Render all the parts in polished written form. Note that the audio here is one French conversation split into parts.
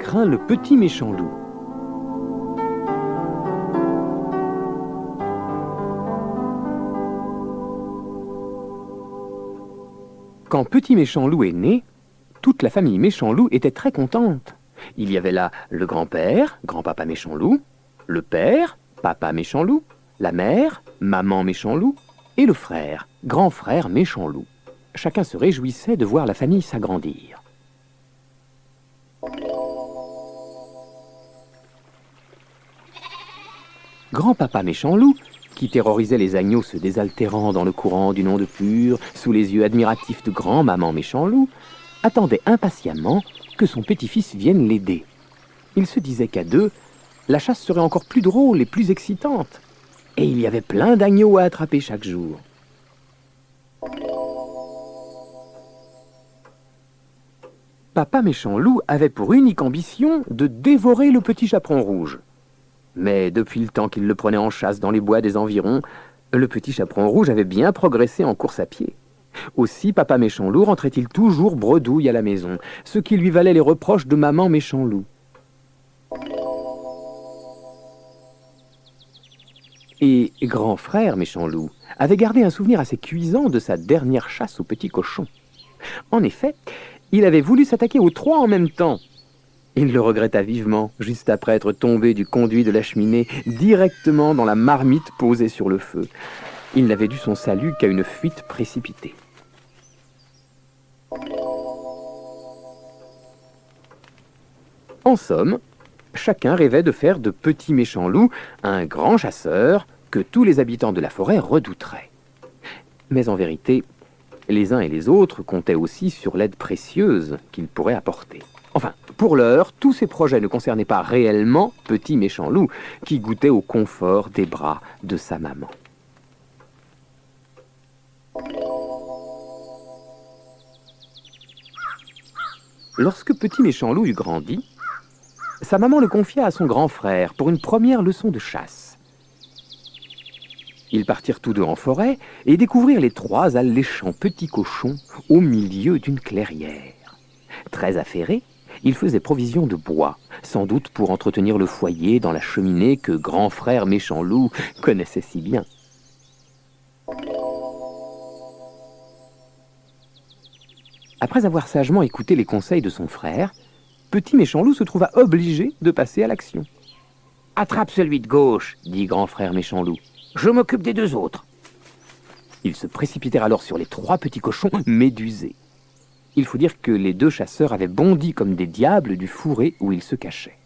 craint le petit méchant loup. Quand Petit Méchant Loup est né, toute la famille Méchant Loup était très contente. Il y avait là le grand-père, grand-papa Méchant Loup, le père, papa Méchant Loup, la mère, maman Méchant Loup, et le frère, grand frère Méchant Loup. Chacun se réjouissait de voir la famille s'agrandir. Grand-papa Méchant Loup, qui terrorisait les agneaux se désaltérant dans le courant d'une onde pure, sous les yeux admiratifs de grand-maman Méchant Loup, attendait impatiemment que son petit-fils vienne l'aider. Il se disait qu'à deux, la chasse serait encore plus drôle et plus excitante, et il y avait plein d'agneaux à attraper chaque jour. Papa Méchant Loup avait pour unique ambition de dévorer le petit chaperon rouge. Mais depuis le temps qu'il le prenait en chasse dans les bois des environs, le petit chaperon rouge avait bien progressé en course à pied. Aussi, papa Méchant Loup rentrait-il toujours bredouille à la maison, ce qui lui valait les reproches de maman Méchant Loup. Et grand frère Méchant Loup avait gardé un souvenir assez cuisant de sa dernière chasse au petit cochon. En effet, il avait voulu s'attaquer aux trois en même temps. Il le regretta vivement, juste après être tombé du conduit de la cheminée directement dans la marmite posée sur le feu. Il n'avait dû son salut qu'à une fuite précipitée. En somme, chacun rêvait de faire de Petit Méchant Loup un grand chasseur que tous les habitants de la forêt redouteraient. Mais en vérité, les uns et les autres comptaient aussi sur l'aide précieuse qu'il pourrait apporter. Enfin, pour l'heure, tous ces projets ne concernaient pas réellement Petit Méchant Loup, qui goûtait au confort des bras de sa maman. Lorsque Petit Méchant Loup eut grandi, sa maman le confia à son grand frère pour une première leçon de chasse. Ils partirent tous deux en forêt et découvrirent les trois alléchants petits cochons au milieu d'une clairière. Très affairés, ils faisaient provision de bois, sans doute pour entretenir le foyer dans la cheminée que grand frère Méchant Loup connaissait si bien. Après avoir sagement écouté les conseils de son frère, Petit Méchant Loup se trouva obligé de passer à l'action. « Attrape celui de gauche, dit grand frère Méchant Loup. Je m'occupe des deux autres. » Ils se précipitèrent alors sur les trois petits cochons médusés. Il faut dire que les deux chasseurs avaient bondi comme des diables du fourré où ils se cachaient.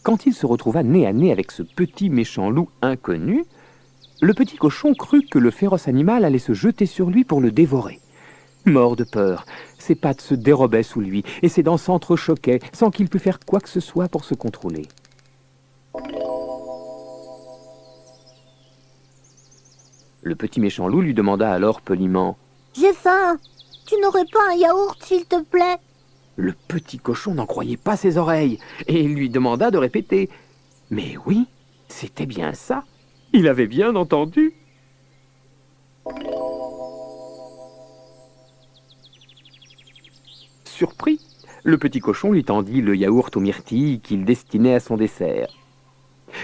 Quand il se retrouva nez à nez avec ce Petit Méchant Loup inconnu, le petit cochon crut que le féroce animal allait se jeter sur lui pour le dévorer. Mort de peur, ses pattes se dérobaient sous lui et ses dents s'entrechoquaient sans qu'il pût faire quoi que ce soit pour se contrôler. Le Petit Méchant Loup lui demanda alors poliment « J'ai faim. Tu n'aurais pas un yaourt, s'il te plaît ?» Le petit cochon n'en croyait pas ses oreilles et il lui demanda de répéter. Mais oui, c'était bien ça. Il avait bien entendu. Surpris, le petit cochon lui tendit le yaourt aux myrtilles qu'il destinait à son dessert.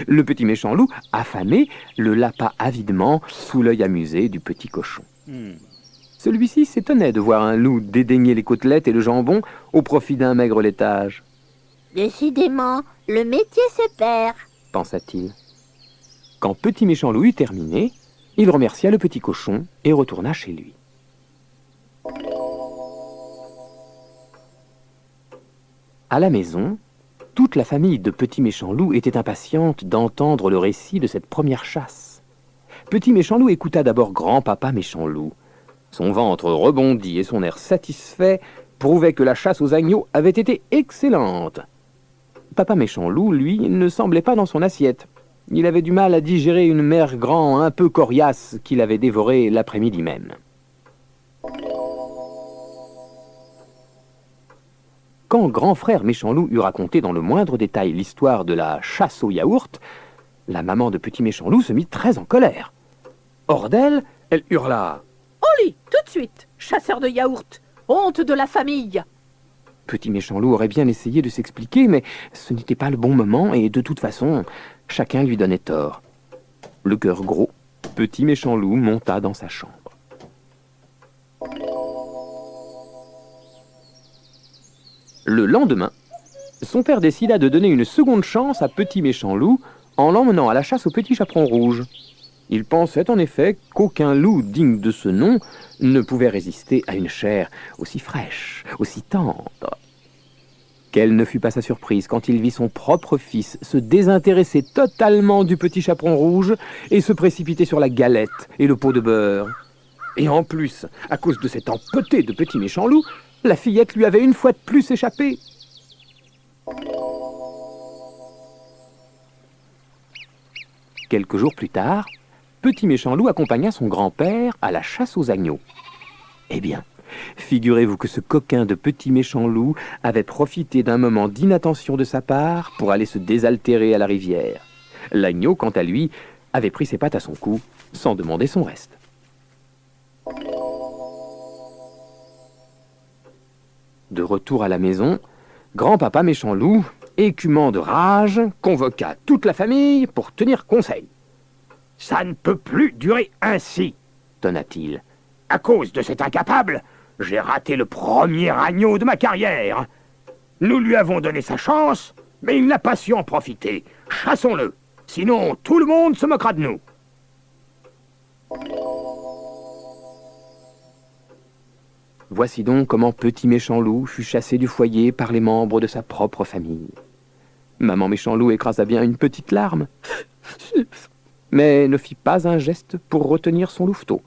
Le Petit Méchant Loup, affamé, le lapa avidement sous l'œil amusé du petit cochon. Celui-ci s'étonnait de voir un loup dédaigner les côtelettes et le jambon au profit d'un maigre laitage. « Décidément, le métier se perd, » pensa-t-il. Quand Petit Méchant Loup eut terminé, il remercia le petit cochon et retourna chez lui. À la maison, toute la famille de Petit Méchant Loup était impatiente d'entendre le récit de cette première chasse. Petit Méchant Loup écouta d'abord grand-papa Méchant Loup. Son ventre rebondit et son air satisfait prouvait que la chasse aux agneaux avait été excellente. Papa Méchant Loup, lui, ne semblait pas dans son assiette. Il avait du mal à digérer une mère grand un peu coriace qu'il avait dévorée l'après-midi même. Quand grand frère Méchant Loup eut raconté dans le moindre détail l'histoire de la chasse au yaourt, la maman de Petit Méchant Loup se mit très en colère. Hors d'elle, elle hurla. « Oh, Au lit, tout de suite, chasseur de yaourt, honte de la famille. Petit méchant loup aurait bien essayé de s'expliquer, mais ce n'était pas le bon moment et de toute façon, chacun lui donnait tort. Le cœur gros, petit méchant loup monta dans sa chambre. Le lendemain, son père décida de donner une seconde chance à petit méchant loup en l'emmenant à la chasse au petit chaperon rouge. Il pensait en effet qu'aucun loup digne de ce nom ne pouvait résister à une chair aussi fraîche, aussi tendre. Quelle ne fut pas sa surprise quand il vit son propre fils se désintéresser totalement du petit chaperon rouge et se précipiter sur la galette et le pot de beurre. Et en plus, à cause de cet empeté de petit méchant loup, la fillette lui avait une fois de plus échappé. Quelques jours plus tard, petit méchant loup accompagna son grand-père à la chasse aux agneaux. Eh bien, figurez-vous que ce coquin de petit méchant loup avait profité d'un moment d'inattention de sa part pour aller se désaltérer à la rivière. L'agneau, quant à lui, avait pris ses pattes à son cou sans demander son reste. De retour à la maison, grand-papa méchant loup, écumant de rage, convoqua toute la famille pour tenir conseil. « Ça ne peut plus durer ainsi, tonna-t-il. À cause de cet incapable, j'ai raté le premier agneau de ma carrière. Nous lui avons donné sa chance, mais il n'a pas su en profiter. Chassons-le, sinon tout le monde se moquera de nous. » Voici donc comment petit méchant loup fut chassé du foyer par les membres de sa propre famille. Maman méchant loup écrasa bien une petite larme, mais ne fit pas un geste pour retenir son louveteau.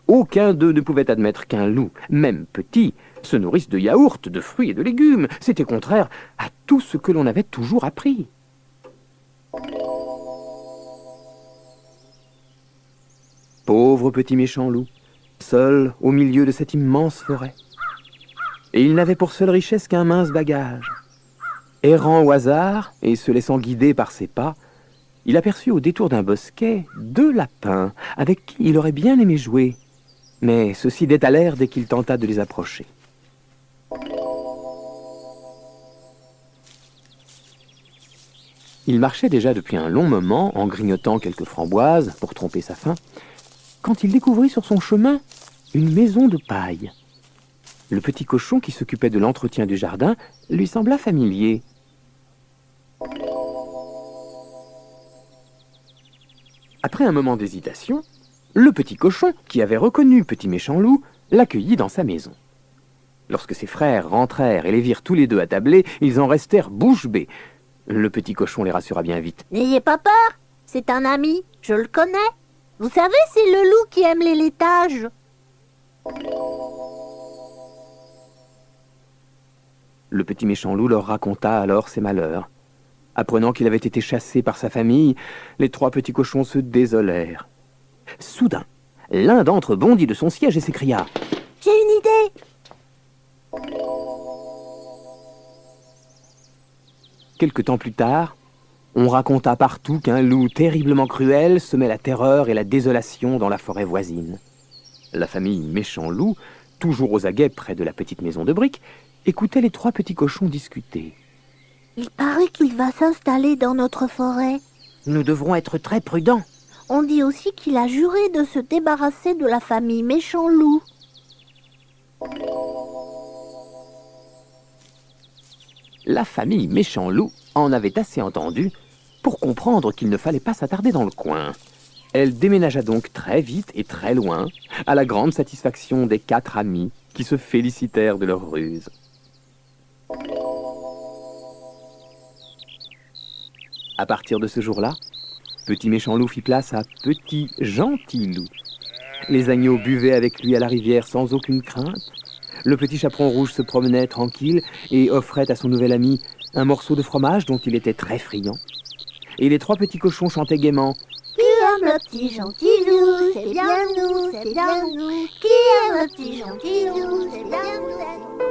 Aucun d'eux ne pouvait admettre qu'un loup, même petit, se nourrisse de yaourt, de fruits et de légumes. C'était contraire à tout ce que l'on avait toujours appris. Pauvre petit méchant loup, seul au milieu de cette immense forêt. Et il n'avait pour seule richesse qu'un mince bagage. Errant au hasard et se laissant guider par ses pas, il aperçut au détour d'un bosquet 2 lapins avec qui il aurait bien aimé jouer. Mais ceux-ci détalèrent dès qu'il tenta de les approcher. Il marchait déjà depuis un long moment en grignotant quelques framboises pour tromper sa faim, quand il découvrit sur son chemin une maison de paille. Le petit cochon qui s'occupait de l'entretien du jardin lui sembla familier. Après un moment d'hésitation, le petit cochon, qui avait reconnu petit méchant loup, l'accueillit dans sa maison. Lorsque ses frères rentrèrent et les virent tous les deux attablés, ils en restèrent bouche bée. Le petit cochon les rassura bien vite. « N'ayez pas peur, c'est un ami, je le connais. Vous savez, c'est le loup qui aime les laitages. » Le petit méchant loup leur raconta alors ses malheurs. Apprenant qu'il avait été chassé par sa famille, les 3 petits cochons se désolèrent. Soudain, l'un d'entre eux bondit de son siège et s'écria « J'ai une idée !» Quelque temps plus tard, on raconta partout qu'un loup terriblement cruel semait la terreur et la désolation dans la forêt voisine. La famille méchant loup, toujours aux aguets près de la petite maison de briques, écoutait les 3 petits cochons discuter. « Il paraît qu'il va s'installer dans notre forêt. Nous devrons être très prudents. On dit aussi qu'il a juré de se débarrasser de la famille méchant loup. » La famille méchant loup en avait assez entendu pour comprendre qu'il ne fallait pas s'attarder dans le coin. Elle déménagea donc très vite et très loin, à la grande satisfaction des 4 amis qui se félicitèrent de leur ruse. À partir de ce jour-là, petit méchant loup fit place à petit gentil loup. Les agneaux buvaient avec lui à la rivière sans aucune crainte. Le petit chaperon rouge se promenait tranquille et offrait à son nouvel ami un morceau de fromage dont il était très friand. Et les 3 petits cochons chantaient gaiement Qui aime le petit gentil loup, c'est bien nous, c'est bien nous. Qui aime le petit gentil loup, c'est bien nous, c'est nous.